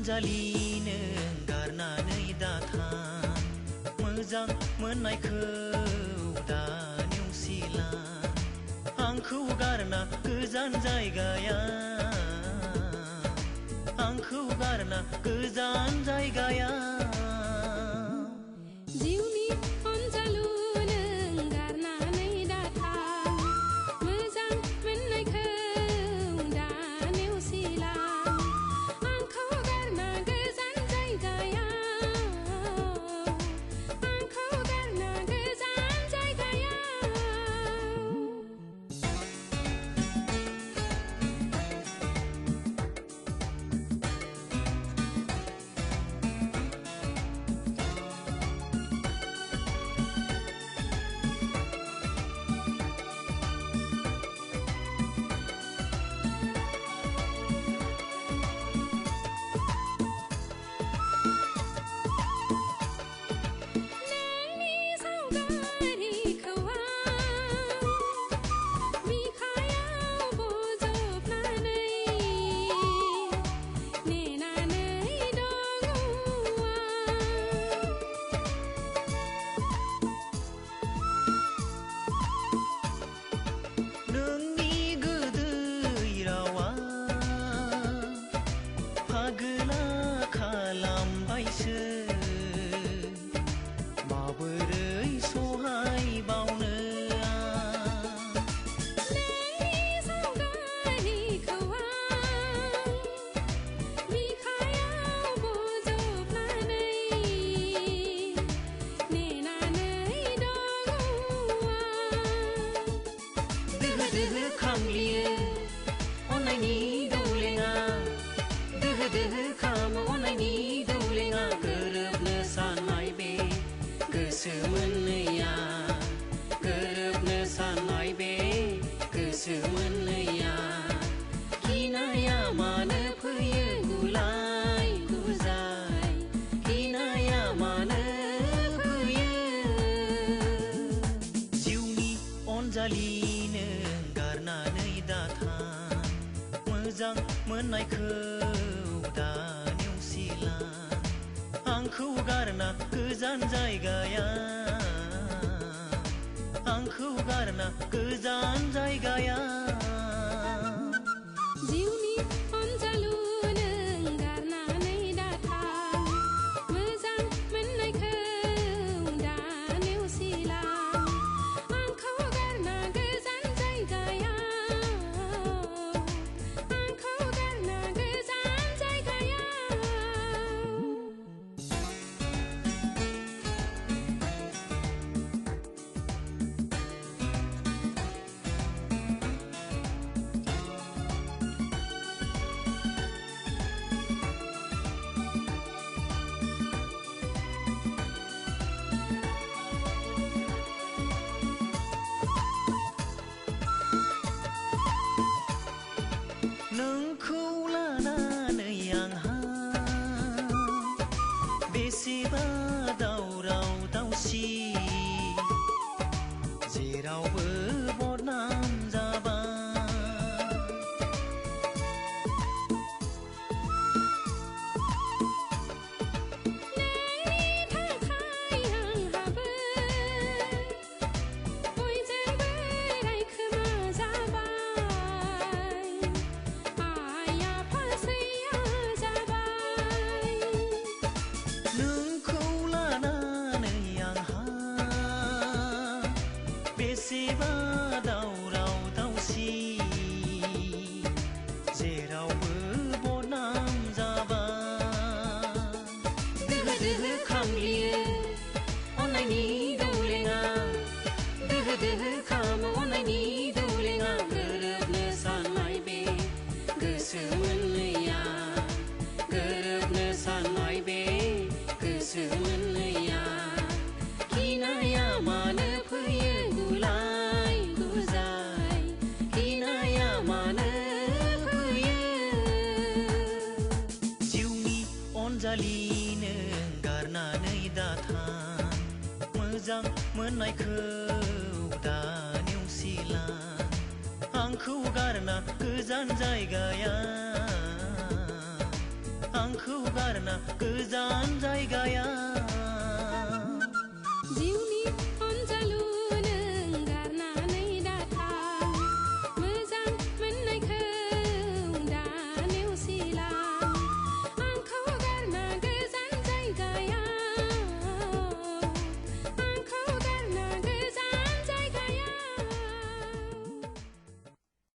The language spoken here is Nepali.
अनजालिनो गारनानै दाथां मोजां मोननायखौ दा नेवसिला आंखौ गारना गोजान जायगायाव आंखौ गारना गोजान जायगायाव जिउनि अनजालु नों गारनानै दाथां मोजां मोननायखौ दा नेवसिला आंखौ गारना गोजान जायगायाव आंखौ गारना गोजान जायगायाव माबोरै सहाय बावनो नोंनि सावगारिखौ आं बिखायाव बजबनानै नेनानै दङ दोहो दोहो खामग्लियो अननायनि दौलेङा दोहो दोहो खामो अननायनि दौलेङा गोरोबनो साननाय बे गोसो मोननैया गोरोबनो साननाय बे गोसो मोननैया गिनाया मानो फैयो गुलाय गुजाय गिनाया मानो फैयो जिउनि अनजालिनो गारनानै दाथां मोजां मोननायखौ दा नेवसिला आंखौ गारना गोजान जायगायाव आंखौ गारना गोजान जायगायाव जिउनि अनजालु नों गारनानै दाथां मोजां मोननायखौ दा नेवसिला आंखौ गारना गोजान जायगायाव आंखौ गारना गोजान जायगायाव नोंखौ लानानै आंहा बेसेबा दावराव दावसि जेरावबो बदनाम जाबाय नोंनि थाखाय आंहाबो बयजोंबो रायखोमा जाबाय आइ आफा सैया जाबाय नोंखौ लानानै आंहा बेसेबा दावराव दावसि जेरावबो बदनाम जाबाय दोहो दोहो खामग्लियो अननायनि दौलेङा दोहो दोहो खामो अननायनि दौलेङा गोरोबनो साननाय बे गोसो मोननैया गोरोबनो साननाय बे गोसो मोननैया गिनाया मानो फैयो गुलाय गुजाय गिनाया मानो फैयो जिउनि अनजालिनो गारनानै दाथां मोजां मोननायखौ दा नेवसिला आंखौ गारना गोजान जायगायाव आंखौ गारना गोजान जायगायाव